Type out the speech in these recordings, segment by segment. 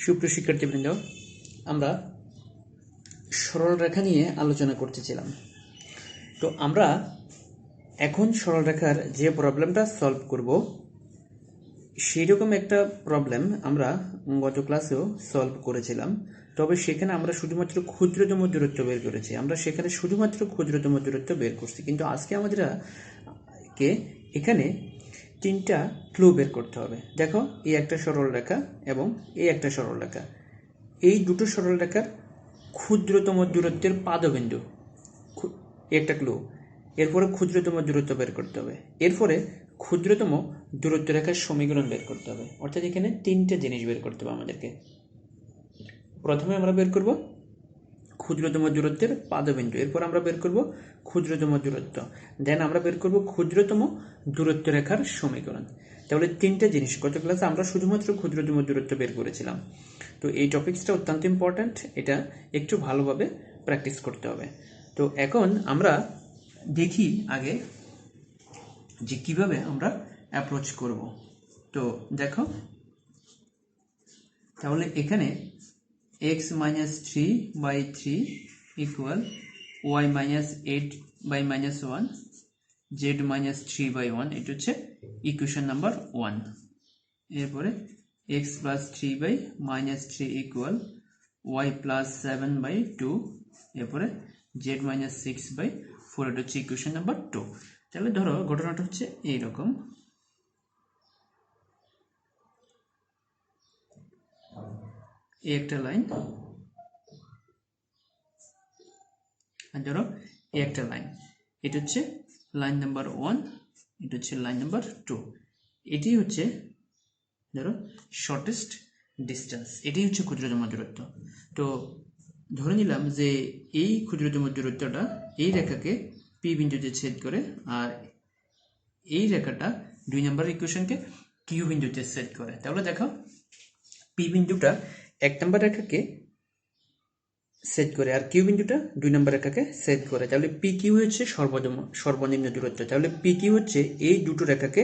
সুপ্রিয় শিক্ষার্থীবৃন্দ, আমরা সরল রেখা নিয়ে আলোচনা করতেছিলাম। তো আমরা এখন সরল রেখার যে প্রবলেমটা সলভ করব সেই রকম একটা প্রবলেম আমরা গত ক্লাসেও সলভ করেছিলাম। তবে সেখানে আমরা শুধুমাত্র ক্ষুদ্রতম দূরত্ব বের করেছি, আমরা সেখানে শুধুমাত্র ক্ষুদ্রতম দূরত্ব বের করছি। কিন্তু আজকে আমাদেরকে এখানে তিনটা ক্লু বের করতে হবে। দেখো, এই একটা সরল রেখা এবং এই একটা সরল রেখা, এই দুটো সরল রেখার ক্ষুদ্রতম দূরত্বের পাদবিন্দু একটা ক্লু। এরপরে ক্ষুদ্রতম দূরত্ব বের করতে হবে, এরপরে ক্ষুদ্রতম দূরত্ব রেখার সমীকরণ বের করতে হবে। অর্থাৎ এখানে তিনটে জিনিস বের করতে হবে আমাদেরকে। প্রথমে আমরা বের করব ক্ষুদ্রতম দূরত্বের পাদবিন্দু, এরপর আমরা বের করব ক্ষুদ্রতম দূরত্ব, দেন আমরা বের করব ক্ষুদ্রতম দূরত্ব রেখার সমীকরণ। তাহলে তিনটে জিনিস, গত ক্লাসে আমরা শুধুমাত্র ক্ষুদ্রতম দূরত্ব বের করেছিলাম। তো এই টপিকসটা অত্যন্ত ইম্পর্ট্যান্ট, এটা একটু ভালোভাবে প্র্যাকটিস করতে হবে। তো এখন আমরা দেখি আগে যে কিভাবে আমরা অ্যাপ্রোচ করব। তো দেখো, তাহলে এখানে x-3/3 ইকুয়াল y-8/-1 z-3/1, এটা হচ্ছে ইকুয়েশন নাম্বার 1। এরপরে x+3/-3 ইকুয়াল y+7/2, এরপরে z-6/4, এটা হচ্ছে ইকুয়েশন নাম্বার 2। তাহলে ধরো ঘটনাটা হচ্ছে এইরকম, এই একটা লাইন, আর ধরো এই একটা লাইন, এটা হচ্ছে লাইন নাম্বার 1, এটা হচ্ছে লাইন নাম্বার 2। এটি হচ্ছে ধরো শর্টেস্ট ডিস্টেন্স, এটাই হচ্ছে ক্ষুদ্রতম দূরত্ব। তো ধরে নিলাম যে এই ক্ষুদ্রতম দূরত্বটা এই রেখাকে পি বিন্দুতে ছেদ করে, আর এই রেখাটা 2 নম্বর ইকুয়েশনকে কিউ বিন্দুতে ছেদ করে। তাহলে দেখো, পি বিন্দুটা 1 নম্বর রেখাকে সেট করে আর কিউ বিন্দুটা 2 নম্বর রেখাকে সেট করে। তাহলে পি কিউ হচ্ছে সর্বনিম্ন দূরত্ব। তাহলে পি কিউ হচ্ছে এই দুটো রেখাকে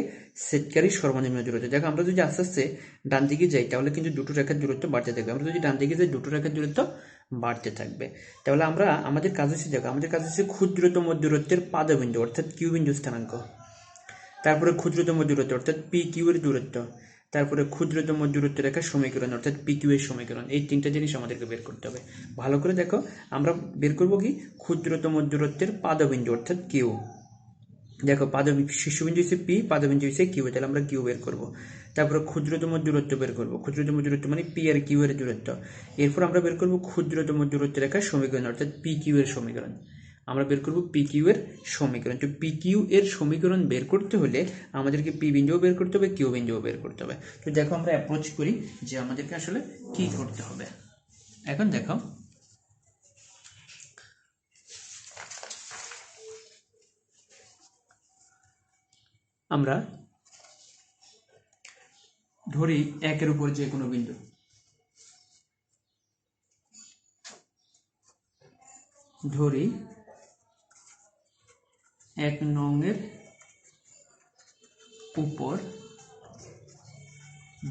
সেটকারী সর্বনিম্ন দূরত্ব। দেখো, আমরা যদি আস্তে আস্তে ডান দিকে যাই তাহলে কিন্তু দুটো রেখার দূরত্ব বাড়তে থাকবে। আমরা যদি ডান দিকে যাই দুটো রেখার দূরত্ব বাড়তে থাকবে। তাহলে আমরা আমাদের কাজ হচ্ছে, দেখো আমাদের কাজ হচ্ছে ক্ষুদ্রতম দূরত্বের পাদবিন্দু অর্থাৎ কিউ বিন্দু স্থানাঙ্ক, তারপরে ক্ষুদ্রতম দূরত্ব অর্থাৎ পি কিউ এর দূরত্ব, তারপরে ক্ষুদ্রতম দূরত্ব রেখার সমীকরণ অর্থাৎ পি কিউ এর সমীকরণ। এই তিনটা জিনিস আমাদেরকে বের করতে হবে। ভালো করে দেখো, আমরা বের করব কি ক্ষুদ্রতম দূরত্বের পাদবিন্দু অর্থাৎ কিউ। দেখো, শীর্ষবিন্দু হচ্ছে পি, পাদবিন্দু হচ্ছে কিউ, তাহলে আমরা কিউ বের করব। তারপরে ক্ষুদ্রতম দূরত্ব বের করব, ক্ষুদ্রতম দূরত্ব মানে পি আর কিউ এর দূরত্ব। এরপর আমরা বের করব ক্ষুদ্রতম দূরত্ব রেখার সমীকরণ অর্থাৎ পি কিউ এর সমীকরণ। আমরা বের করব পি কিউ এর সমীকরণ। তো পি কিউ এর সমীকরণ বের করতে হলে আমাদেরকে পি বিন্দুও বের করতে হবে, কিউ বিন্দুও বের করতে হবে। তো দেখো, আমরা অ্যাপ্রোচ করি যে আমাদেরকে আসলে কি করতে হবে। এখন দেখো, আমরা ধরি একের উপর যে কোনো বিন্দু, ধরি 1 নংয়ের উপর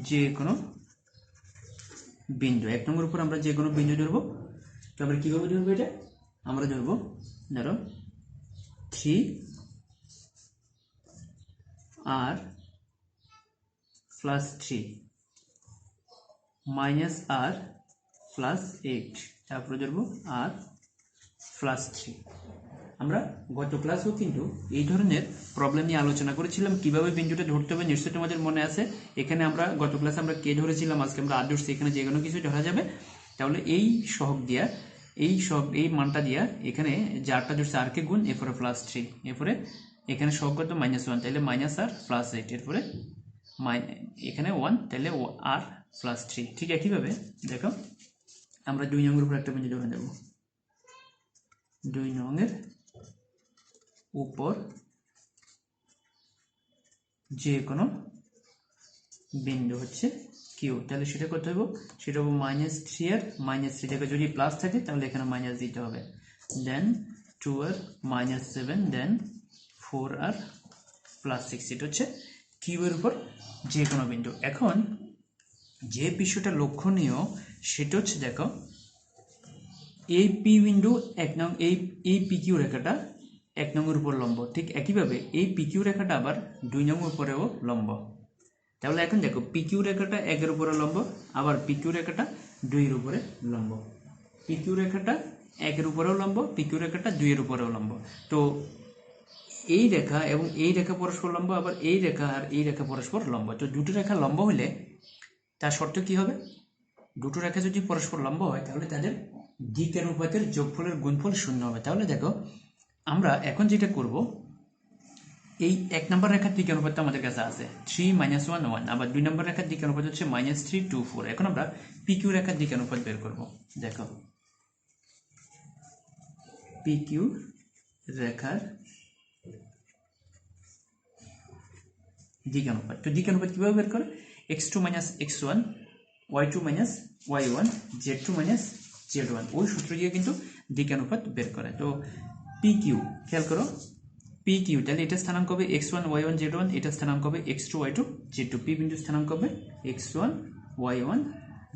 যে কোনো বিন্দু, 1 নম্বর উপর আমরা যে কোনো বিন্দু ধরবো। তো আমরা কিভাবে ধরবো এটা? আমরা ধরবো, ধরো 3r+3 -r+8, তারপরে ধরবো r+3। আমরা গত ক্লাসেও কিন্তু এই ধরনের প্রবলেম নিয়ে আলোচনা করেছিলাম, কিভাবে বিন্দুটা ধরতে হবে। নিশ্চয়ই তোমাদের মনে আছে। এখানে আমরা গত ক্লাসে আমরা কে ধরেছিলাম, আজকে আমরা আর ধরছি। এখানে যে কোনো কিছু ধরা যাবে। তাহলে এই সহগ দিয়া, এই মানটা দিয়া এখানে যে আরটা ধরছে আরকে গুণ, এরপরে +3, এরপরে এখানে সহগ কত -1, তাহলে -r+8, এরপরে এখানে 1, তাহলে r+3। ঠিক একইভাবে দেখো, আমরা 2 নংয়ের উপর একটা বিন্দু ধরে নেব। 2 নংয়ের উপর যে কোনো বিন্দু হচ্ছে কিউ, তাহলে সেটা করতে হবে, সেটা হবে -3 আর -3 থেকে যদি প্লাস থাকে তাহলে এখানে মাইনাস দিতে হবে, দেন 2r -7, দেন 4r+6, এটা হচ্ছে কিউ এর উপর যে কোনো বিন্দু। এখন যে বিষয়টা লক্ষণীয় সেটা হচ্ছে দেখো এই পি বিন্দু এক নং এই পিকিউ রেখাটা এক নংয়ের উপর লম্ব, ঠিক একইভাবে এই পিকিউ রেখাটা আবার 2 নং উপরেও লম্ব। তাহলে এখন দেখো পিকিউ রেখাটা 1 এর উপরে লম্ব, আবার পিকিউ রেখাটা 2 এর উপরে লম্ব। পিকিউ রেখাটা 1 এর উপরেও লম্ব, পিকিউ রেখাটা 2 এর উপরেও লম্ব। তো এই রেখা এবং এই রেখা পরস্পর লম্ব, আবার এই রেখা আর এই রেখা পরস্পর লম্ব। তো দুটো রেখা লম্ব হলে তার শর্ত কি হবে? দুটো রেখা যদি পরস্পর লম্ব হয় তাহলে তাদের দিকানুপাতের যোগফলের গুণফল 0 হবে। তাহলে দেখো আমরা এখন যেটা করব, এই 1 নম্বর রেখার দিকানুপাতটা আমাদের কাছে আছে 3 - 1 1, আবার 2 নম্বর রেখার দিকানুপাত হচ্ছে -3 2 4। এখন আমরা পিকিউ রেখার দিকানুপাত বের করব। দেখো পিকিউ রেখার দিকানুপাত, তো দিকানুপাত কিভাবে বের করে? x2 - x1, y2 - y1, z2 - z1, ওই সূত্র দিয়ে কিন্তু দিকানুপাত বের করে। তো পিকিউ খেয়াল করো, পিকিউ তাহলে এটা স্থানাঙ্ক হবে x1 y1 z1, এটা স্থানাঙ্ক হবে x2 y2 z2। পি বিন্দু স্থানাঙ্ক হবে x1 y1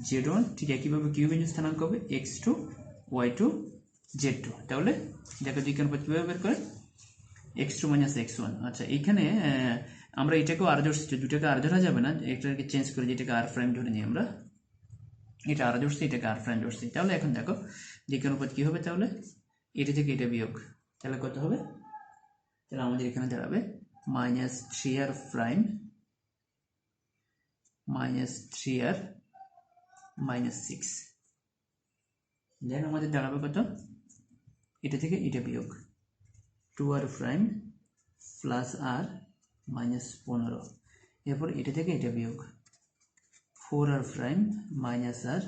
z1, ঠিক একইভাবে কিউ বিন্দু স্থানাঙ্ক হবে x2 y2 z2। তাহলে দেখো দিকানুপাত কিভাবে বের করে? x2 - x1। আচ্ছা, এখানে আমরা এটাকেও আর ধরছি, দুটাকে আর ধরা যাবে না, এটাকে চেঞ্জ করে যেটাকে আর প্রাইম ধরে নিই আমরা। এটা আর ধরছি, এটাকে আর প্রাইম ধরছি। তাহলে এখন দেখো দিকানুপাত কি হবে? তাহলে এটা থেকে এটা বিয়োগ, তাহলে কত হবে? তাহলে আমাদের এখানে দাঁড়াবে -3r প্রাইম -3r -6। দেন আমাদের দাঁড়াবে কত? এটা থেকে এটা বিয়োগ 2r প্রাইম প্লাস r -15। এরপর এটা থেকে এটা বিয়োগ 4r প্রাইম -r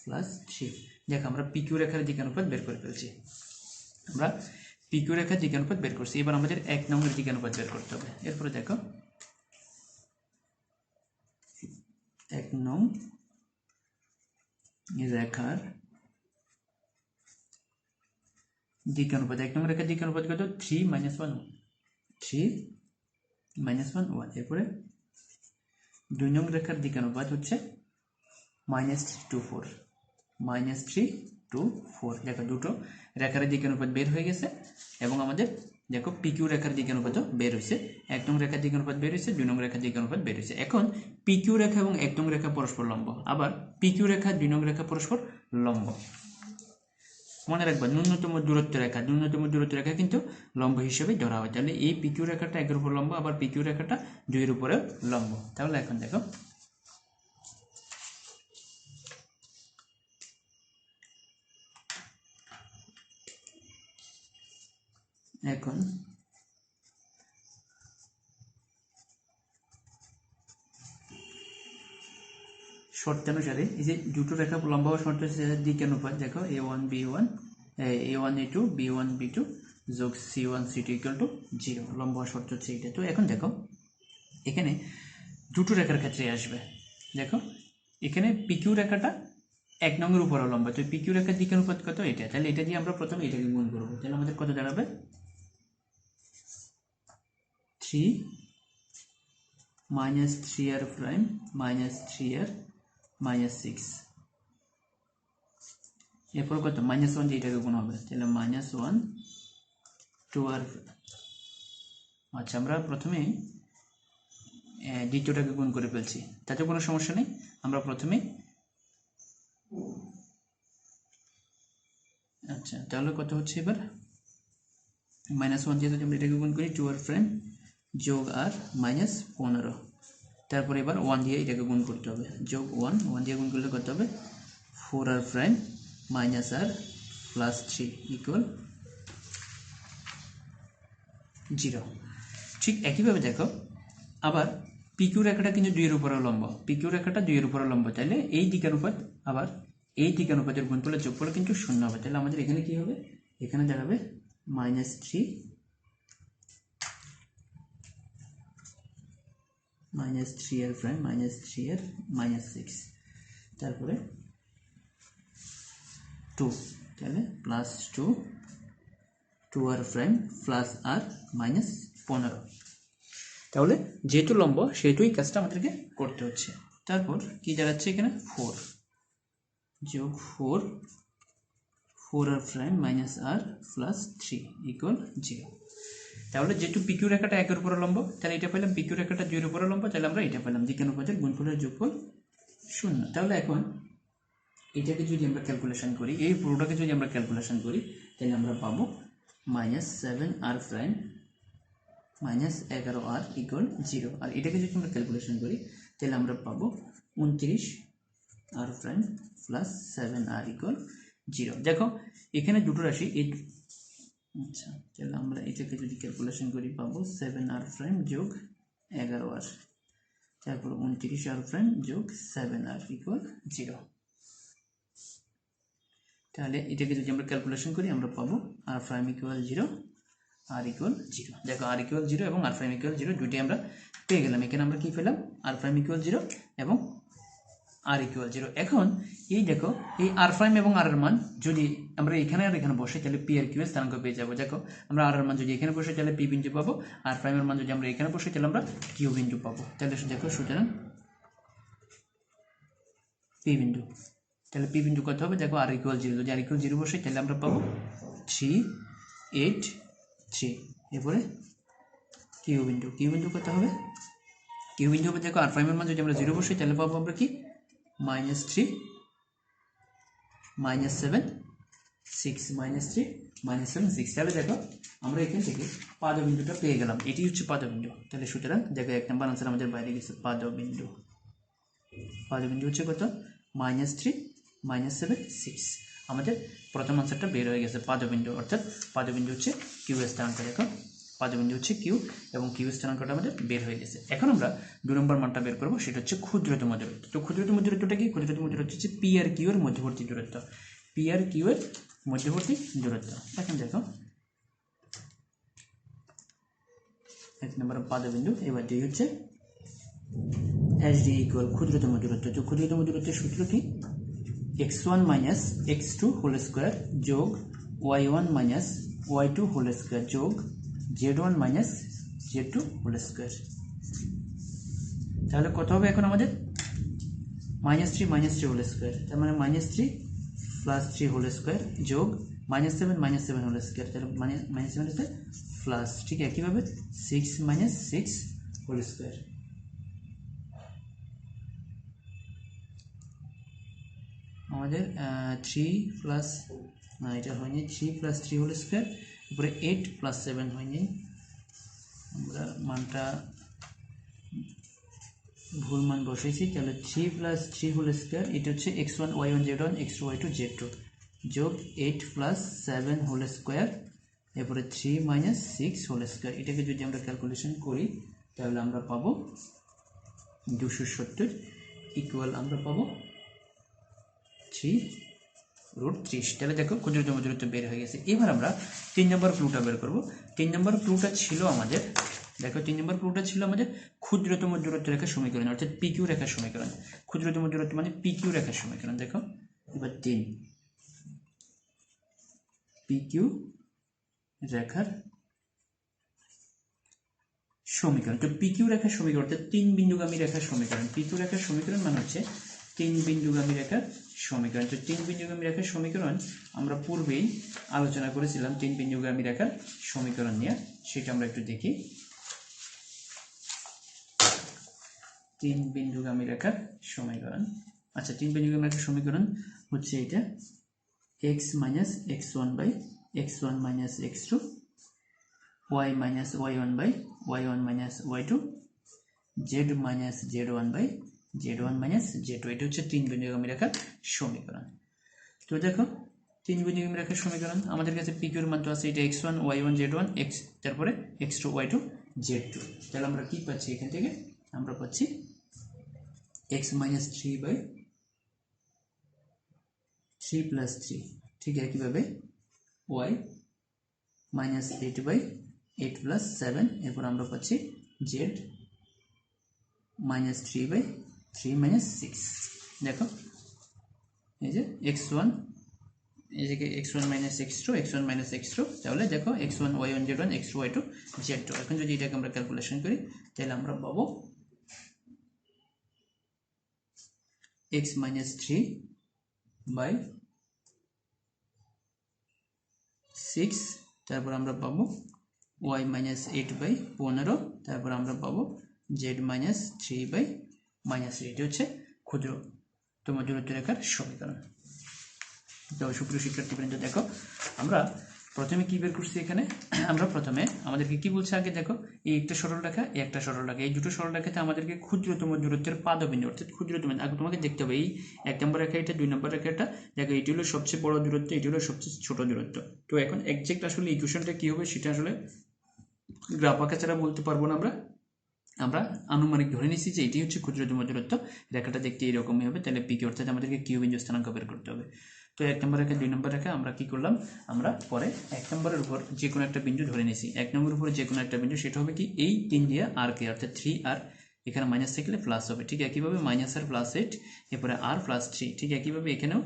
প্লাস 3। দেখ আমরা পিকিউ রেখার দিকানুপাত বের করে ফেলছি। আমরা পিকিউ রেখার দিকানুপাত বের করছি। এবার আমাদের 1 নম্বরের দিকানুপাত বের করতে হবে। এরপরে দেখো 1 নং রেখার দিকানুপাত, 1 নং রেখার দিকানুপাত কত? 3 - 1 3 - 1 1। এরপরে 2 নং রেখার দিকানুপাত হচ্ছে -3 to 4 -3 to 4। দেখো দুটো রেখার দিকানুপাত বের হয়ে গেছে এবং আমাদের দেখো পিকিউ রেখার দিকানুপাতও বের হয়েছে। 1 নং রেখার দিকানুপাত বের হয়েছে, 2 নং রেখার দিকানুপাত বের হয়েছে। এখন পিকিউ রেখা এবং 1 নং রেখা পরস্পর লম্ব, আবার পিকিউ রেখা 2 নং রেখা পরস্পর লম্ব। মনে রাখবা ন্যূনতম দূরত্ব রেখা কিন্তু লম্ব হিসেবে ধরা হয়। তাহলে এই পিকিউ রেখাটা 1 এর উপর লম্ব, আবার পিকিউ রেখাটা 2 এর উপরে লম্ব। তাহলে এখন দেখো এখন শর্তানুসারে এই যে দুটো রেখা লম্ব হওয়ার শর্ত হচ্ছে দিকানুপাত। দেখো a1 b1 a1 a2 b1 b2 যোগ c1 c2 = 0, লম্ব হওয়ার শর্ত হচ্ছে এটা। তো এখন দেখো এখানে দুটো রেখার ক্ষেত্রে আসবে। দেখো এখানে পিকিউ রেখাটা 1 নং এর উপর লম্ব, তো পিকিউ রেখার দিকানুপাত কত? এটা। তাহলে এটা দিয়ে আমরা প্রথমে এটাকে গুণ করব। তাহলে আমাদের কত দাঁড়াবে? 3 - 3r প্রাইম -3r -6। এরপর কত? -1 দিয়ে এটাকে গুণ হবে, তাহলে -1 2r। আচ্ছা, আমরা প্রথমে দ্বিতীয়টাকে গুণ করে ফেলছি, তাতে কোনো সমস্যা নেই। আমরা প্রথমে আচ্ছা, তাহলে কত হচ্ছে এবার? -1 দিয়ে যদি আমরা এটাকে গুণ করি 2r প্রাইম যোগ r -15। তারপরে এবার 1 দিয়ে এটাকে গুণ করতে হবে, যোগ 1 দিয়ে গুণ করলে কত হবে? 4r prime -r plus 3 = 0। ঠিক একইভাবে দেখো আবার পিকিউ রেখাটা কিন্তু 2 এর উপরে লম্ব, পিকিউ রেখাটা 2 এর উপরে লম্ব। তাহলে এই দিকানুপাত আবার এই দিকানুপাতের গুণফলের যোগফল কিন্তু 0 হবে। তাহলে আমাদের এখানে কি হবে? এখানে দাঁড়াবে -3 -3r প্রাইম -3r -6, তারপরে 2, তাহলে +2 2r প্রাইম প্লাস r -15। তাহলে যেহেতু লম্ব সেহেতু এই কাজটা আমাদেরকে করতে হচ্ছে। তারপর কি দাঁড়াচ্ছে এখানে 4 যোগ 4 4r prime minus r plus 3 equal 0। তাহলে যেহেতু পিকিউ রেখাটা 1 এর উপর লম্ব, তাহলে এটা পেলাম। পিকিউ রেখাটা 2 এর উপর লম্ব, তাহলে আমরা এটা পেলাম। দ্বিতীয় অনুপাতের গুণফলের যোগফল 0। তাহলে এখন এটাকে যদি আমরা ক্যালকুলেশন করি, এই পুরোটাকে যদি আমরা ক্যালকুলেশন করি, তাহলে আমরা পাবো -7r prime minus 11r equal 0। আর এটাকে যদি আমরা ক্যালকুলেশন করি, তাহলে আমরা পাবো 29r prime plus 7r equal 0। দেখো এখানে দুটো রাশি, আচ্ছা তাহলে আমরা এটাকে যদি ক্যালকুলেশন করি পাবো 7r প্রাইম যোগ 11r, তারপর 29r প্রাইম যোগ 7r ইকুয়াল 0। তাহলে এটাকে যদি আমরা ক্যালকুলেশন করি, আমরা পাবো r prime equal 0, r equal 0। দেখো r ইকুয়াল 0 এবং r প্রাইম ইকুয়াল 0 দুইটাই আমরা পেয়ে গেলাম। এখানে আমরা কি পেলাম? r প্রাইম ইকুয়াল 0 এবং r ইকুয়াল 0। এখন এই দেখো এই r প্রাইম এবং r এর মান যদি আমরা এখানে আর এখানে বসে, তাহলে p আর q এর স্থানাঙ্ক পেয়ে যাবো। দেখো আমরা r এর মান যদি এখানে বসে, তাহলে p বিন্দু পাবো। r প্রাইম এর মান যদি আমরা এখানে বসে, তাহলে আমরা q বিন্দু পাবো। তাহলে দেখো সুতরাং p বিন্দু, তাহলে p বিন্দু কত হবে? দেখো r ইকুয়াল 0, যদি r ইকুয়াল 0 বসে, তাহলে আমরা পাবো 3 8 3। এরপরে q বিন্দু, q বিন্দু কত হবে? q বিন্দু হবে, দেখো r প্রাইম এর মান যদি আমরা 0 বসে, তাহলে পাবো আমরা কি -3 -7 6 -3 -7 6। তাহলে দেখো আমরা এখান থেকে পাদবিন্দুটা পেয়ে গেলাম। এটি হচ্ছে পাদবিন্দু। তাহলে সুতরাং দেখো 1 নম্বর আনসার আমাদের বাইরে গেছে। পাদবিন্দু, পাদবিন্দু হচ্ছে কত? -3 -7 6। আমাদের প্রথম আনসারটা বের হয়ে গেছে, পাদবিন্দু। অর্থাৎ পাদবিন্দু হচ্ছে কিউ এর স্থানাঙ্ক। দেখো পাদবিন্দু হচ্ছে কিউ এবং কিউ স্থানাঙ্কটা আমাদের বের হয়ে গেছে। এখন আমরা 2 নম্বর মানটা বের করবো, সেটা হচ্ছে ক্ষুদ্রতম দূরত্ব। তো ক্ষুদ্রতম দূরত্বটা কি? ক্ষুদ্রতম দূরত্ব হচ্ছে পি আর কিউ এর মধ্যবর্তী দূরত্ব। পি আর কিউ এর মধ্যবর্তী দূরত্ব। এখন দেখো 1 নম্বর পাদবিন্দু। এবার 2 হচ্ছে এসডি ইকুয়াল ক্ষুদ্রতম দূরত্ব। তো ক্ষুদ্রতম দূরত্বের সূত্র কি? x1 minus x2 whole square যোগ y1 minus y2 whole square যোগ z1 minus z2 whole square. তাহলে কত হবে এখন আমাদের? -3 হোল স্কোয়ার, তার মানে -3 প্লাস 3 হোল স্কোয়ার যোগ -7 হোল স্কোয়ার, তাহলে -7 স্কোয়ার প্লাস, ঠিক একইভাবে 6 6 হোল স্কোয়ার। আমাদের 3 প্লাস, না এটা হয়নি, 3 প্লাস 3 হোল স্কোয়ার, উপরে 8 প্লাস 7 হয়নি, আমরা মানটা ভুল মান বসেছি। তাহলে 3 প্লাস 3 হোল স্কোয়ার, এটা হচ্ছে x1 y1 z1 x2 y2 z2 যোগ 8 প্লাস 7 হোল স্কোয়ার, এরপরে 3 মাইনাস 6 হোল স্কোয়ার। এটাকে যদি আমরা ক্যালকুলেশন করি, তাহলে আমরা পাবো 270 ইকুয়াল আমরা পাবো 3√30। তাহলে দেখো ক্ষুদ্রতম দূরত্ব বের হয়ে গেছে। এবার আমরা 3 নম্বর ক্লুটা বের করবো। 3 নম্বর ক্লুটা ছিল আমাদের, দেখো 3 নম্বর ক্লুটা ছিল আমাদের ক্ষুদ্রতম দূরত্ব রেখার সমীকরণ, অর্থাৎ পিকিউ রেখার সমীকরণ। ক্ষুদ্রতম দূরত্ব মানে পিকিউ রেখার সমীকরণ। দেখো এবার 3 পিকিউ রেখার সমীকরণ। তো পিকিউ রেখার সমীকরণ অর্থাৎ 3 বিন্দুগামী রেখার সমীকরণ। পিকিউ রেখার সমীকরণ মানে হচ্ছে 3 বিন্দুগামী রেখার সমীকরণ। তো 3 বিন্দুগামী রেখার সমীকরণ আমরা পূর্বেই আলোচনা করেছিলাম 3 বিন্দুগামী রেখার সমীকরণ নিয়ে, সেটা আমরা একটু দেখি। 3 বিন্দুগামী রেখার সমীকরণ, আচ্ছা 3 বিন্দুগামী রেখার সমীকরণ হচ্ছে এটা x minus x1 by x1 minus x2, y minus y1 by y1 minus y2, z minus z1 by z1 minus z2। এটা হচ্ছে 3 বিন্দুগামী রেখার সমীকরণ। তো দেখো 3 বিন্দুগামী রেখার সমীকরণ, আমাদের কাছে পিকিউর মান তো আছে, এটা x1 y1 z1 x, তারপরে x2 y2 z2। তাহলে আমরা কি পাচ্ছি এখান থেকে? আমরা পাচ্ছি x মাইনাস 3 বাই 3 প্লাস 3, ঠিক একইভাবে y মাইনাস 8 বাই 8 প্লাস 7, এরপর আমরা পাচ্ছি z মাইনাস 3 বাই 3 মাইনাস 6। দেখো এই যে x1, এই যে x1 minus x2, x1 minus x2, তাহলে দেখো x1 y1 z1 x2 y2 z2। এখন যদি এটাকে আমরা ক্যালকুলেশন করি, তাহলে আমরা পাবো x মাইনাস 3 বাই 6, তারপর আমরা পাবো y মাইনাস 8 বাই 15, তারপর আমরা পাবো z মাইনাস 3 বাই মাইনাস 3। এটি হচ্ছে ক্ষুদ্রতম দূরত্ব রেখার সমীকরণ। তো সুপ্রিয় শিক্ষার্থীবৃন্দ দেখো, আমরা প্রথমে কি বের করছি এখানে, আমরা প্রথমে আমাদেরকে কি বলছে আগে দেখো, এই একটা সরল রেখা, এই একটা সরল রেখা, এই দুটো সরল রেখাতে আমাদেরকে ক্ষুদ্রতম দূরত্বের পাদবিন্দু অর্থাৎ ক্ষুদ্রতম, আগে তোমাকে দেখতে হবে এই 1 নম্বর রেখা এটা, 2 নম্বর রেখা এটা, দেখো এটি হলো সবচেয়ে বড় দূরত্ব, এটি হলো সবচেয়ে ছোট দূরত্ব। তো এখন এক্সাক্ট আসলে ইকুয়েশনটা কি হবে সেটা আসলে গ্রাফ আঁকা ছাড়া বলতে পারবো না। আমরা আনুমানিক ধরে নিচ্ছি যে এটি হচ্ছে ক্ষুদ্রতম দূরত্ব, রেখাটা দেখতে এরকমই হবে। তাহলে পি কে অর্থাৎ আমাদেরকে কিউ বিন্দু স্থানাঙ্ক বের করতে হবে। তো 1 নম্বর রেখা, 2 নম্বর রেখা আমরা কি করলাম, আমরা পরে 1 নম্বরের উপর যে কোনো একটা বিন্দু ধরে নিয়েছি। 1 নম্বরের উপরে যে কোনো একটা বিন্দু, সেটা হবে কি এই 3 দিয়ে আর কে অর্থাৎ 3r, এখানে মাইনাস থাকলে প্লাস হবে। ঠিক একইভাবে মাইনাস আর প্লাস 8, এরপরে আর প্লাস 3, ঠিক একইভাবে এখানেও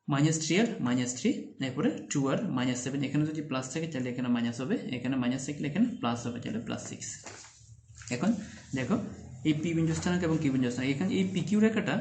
মাইনাস 3 আর মাইনাস 3, এরপরে 2 আর মাইনাস 7, এখানে যদি প্লাস থাকে তাহলে এখানে মাইনাস হবে, এখানে মাইনাস থাকলে এখানে প্লাস হবে, তাহলে প্লাস 6। এখন দেখো এই পি বিন্দু স্থানাঙ্ক এবং কিউ বিন্দু স্থানাঙ্ক, এখানে এই পি কিউ রেখাটা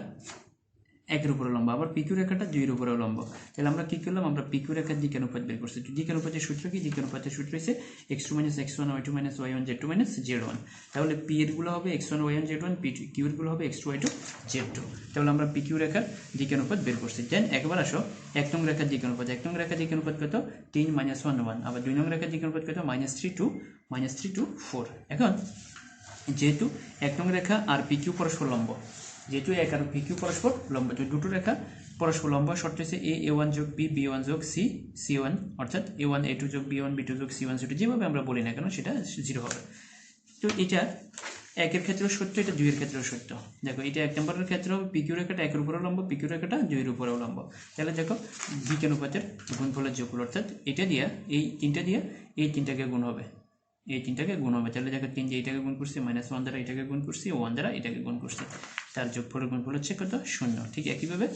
1 এর উপরে লম্ব, আবার পি কিউ রেখাটা 2 এর উপরে লম্ব। তাহলে আমরা কি করলাম, আমরা পি কিউ রেখার দিক অনুপাত বের করছি। দিক অনুপাতের সূত্র কি, দিক অনুপাতের সূত্র হচ্ছে x2 - x1 y2 - y1 z2 - z1। তাহলে পি এর গুলো হবে x1 y1 z1, P Q এর গুলো হবে x2 y2 z2। তাহলে আমরা পি কিউ রেখার দিক অনুপাত বের করছি। দেন একবার আসো 1 নং রেখার দিক অনুপাত, 1 নং রেখার দিক অনুপাত কত, 3 - 1 1, আবার 2 নং রেখার দিক অনুপাত কত, -3 to 4। এখন যেহেতু 1 নং রেখা আর পি কিউ পরস্পর লম্ব, যেহেতু 1 আর পি কিউ পরস্পর লম্ব, তো দুটো রেখা পরস্পর লম্ব, শর্ত হচ্ছে a1 যোগ b, b1 যোগ c, c1 অর্থাৎ a1 a2 যোগ b1 b2 যোগ c1 c2, যেভাবে আমরা বলি না কেন সেটা 0 হবে। তো এটা 1 এর ক্ষেত্রেও সত্য, এটা 2 এর ক্ষেত্রেও সত্য। দেখো এটা 1 নম্বরের ক্ষেত্রেও পি কিউ রেখাটা 1 এর উপরেও লম্ব, পি কিউ রেখাটা 2 এর উপরেও লম্ব। তাহলে দেখো দিক অনুপাতের গুণফলের যোগফল, অর্থাৎ এটা দিয়ে এই 3টা দিয়ে এই 3টাকে গুণ হবে, এই 3টাকে গুণ হবে। তাহলে দেখো 3 দিয়ে এটাকে গুণ করছি, -1 দ্বারা এটাকে গুণ করছি, 1 দ্বারা এটাকে গুণ করছি, তার যোগফলের গুণফল হচ্ছে কত, 0। ঠিক একইভাবে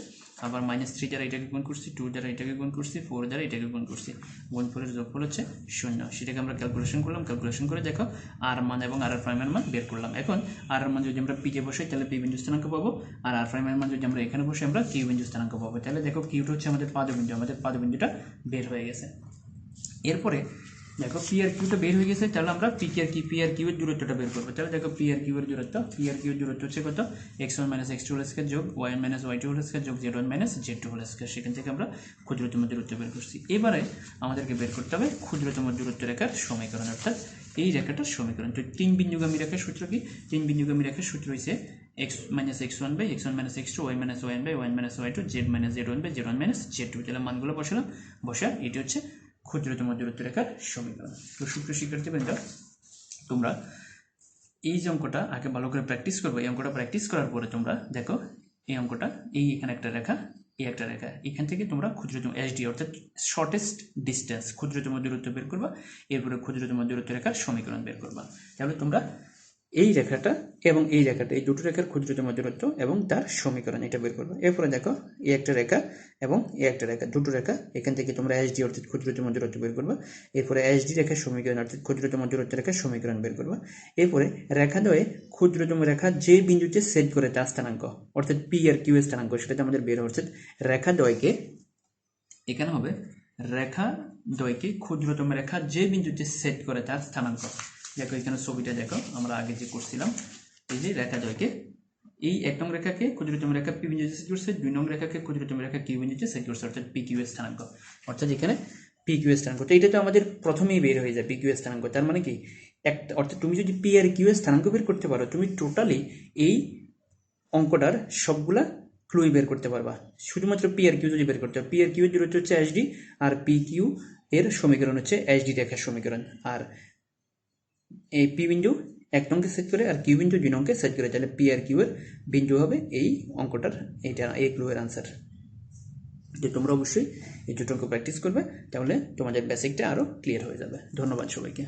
আবার -3 দ্বারা এটাকে গুণ করছি, 2 দ্বারা এটাকে গুণ করছি, 4 দ্বারা এটাকে গুণ করছি, গুণফলের যোগফল হচ্ছে 0। সেটাকে আমরা ক্যালকুলেশন করলাম, ক্যালকুলেশন করে দেখো আর মান এবং আর প্রাইমের মান বের করলাম। এখন আর এর মান যদি আমরা পি কে বসাই তাহলে পি বিন্দু স্থানাঙ্ক পাবো, আর আর প্রাইমের মান যদি আমরা এখানে বসে আমরা কিউ বিন্দু স্থানাঙ্ক পাবো। তাহলে দেখো কিউটা হচ্ছে আমাদের পাদবিন্দু, আমাদের পাদবিন্দুটা বের হয়ে গেছে। এরপরে দেখো পি আর কিউটা বের হয়ে গেছে, তাহলে আমরা পি আর কিউ এর দূরত্বটা বের করবো। তাহলে দেখো পি আর কিউ এর দূরত্ব হচ্ছে কত, x1 - x2 হোল স্কয়ার যোগ y1 - y2 হোল স্কয়ার যোগ z1 - z2 হোল স্কয়ার। সেখান থেকে আমরা ক্ষুদ্রতম দূরত্ব বের করছি। এবারে আমাদেরকে বের করতে হবে ক্ষুদ্রতম দূরত্ব রেখার সমীকরণ, অর্থাৎ এই রেখাটার সমীকরণ। তো 3 বিন্দুগামী রেখার সূত্র কি, 3 বিন্দুগামী রেখার সূত্র হচ্ছে x - x1 / x1 - x2, y - y1 / y1 - y2, z - z1 / z1 - z2। তাহলে মানগুলো বসালাম, বসা এটি হচ্ছে ক্ষুদ্রতম দূরত্ব রেখার সমীকরণ। তো সুপ্রিয় শিক্ষার্থীবৃন্দ, তোমরা এই যে অঙ্কটা আগে ভালো করে প্র্যাকটিস করবে। এই অঙ্কটা প্র্যাকটিস করার পরে তোমরা দেখো এই অঙ্কটা, এই এখানে একটা রেখা, এই একটা রেখা, এখান থেকে তোমরা ক্ষুদ্রতম এসডি অর্থাৎ শর্টেস্ট ডিস্টেন্স, ক্ষুদ্রতম দূরত্ব বের করবা, এরপরে ক্ষুদ্রতম দূরত্ব রেখার সমীকরণ বের করবা। তাহলে তোমরা এই রেখাটা এবং এই রেখাটা, এই দুটো রেখার ক্ষুদ্রতম দূরত্ব এবং তার সমীকরণ এটা বের করবে। এরপরে দেখো এই একটা রেখা এবং এই একটা রেখা, দুটো রেখা, এখান থেকে তোমরা এসডি অর্থাৎ ক্ষুদ্রতম দূরত্ব বের করবা। এরপরে এসডি রেখার সমীকরণ অর্থাৎ ক্ষুদ্রতম দূরত্ব রেখার সমীকরণ বের করবা। এরপরে রেখা দ্বয়ে ক্ষুদ্রতম রেখা যে বিন্দুতে সেট করে তার স্থানাঙ্ক অর্থাৎ পি আর কিউ এর স্থানাঙ্ক সেটাতে আমাদের বের হচ্ছে। রেখা দ্বয়কে এখানে হবে রেখা দ্বয়কে ক্ষুদ্রতম রেখা যে বিন্দুতে সেট করে তার স্থানাঙ্ক। দেখো এখানে ছবিটা দেখো, আমরা আগে যে করছিলাম, এই যে রেখা দ্বয়কে এই 1 নং রেখাকে ক্ষুদ্রতম রেখা পি বিন্দুতে সেট করছে, 2 নং রেখাকে ক্ষুদ্রতম রেখা কিউ বিন্দুতে সেট করছে, অর্থাৎ পি কিউ এর স্থানাঙ্ক। অর্থাৎ এখানে পি কিউ এর স্থানাঙ্ক, তো এটা তো আমাদের প্রথমেই বের হয়ে যায় পি কিউ এর স্থানাঙ্ক। তার মানে কি একটা, অর্থাৎ তুমি যদি পি আর কিউ এর স্থানাঙ্ক বের করতে পারো, তুমি টোটালি এই অঙ্কটার সবগুলা ক্লুই বের করতে পারবা। শুধুমাত্র পি আর কিউ যদি বের করতে হবে, পি আর কিউ এর দূরত্ব হচ্ছে এসডি, আর পি কিউ এর সমীকরণ হচ্ছে এসডি রেখার সমীকরণ। আর এই পি বিন্দু 1 নংকে সেট করে আর কিউ বিন্দু 2 নংকে সেট করে, তাহলে পি আর কিউ এর বিন্দু হবে এই অঙ্কটার, এইটা এই ক্লু এর আনসার। তো তোমরা অবশ্যই এই দুটো অঙ্ক প্র্যাকটিস করবে, তাহলে তোমাদের বেসিকটা আরো ক্লিয়ার হয়ে যাবে। ধন্যবাদ সবাইকে।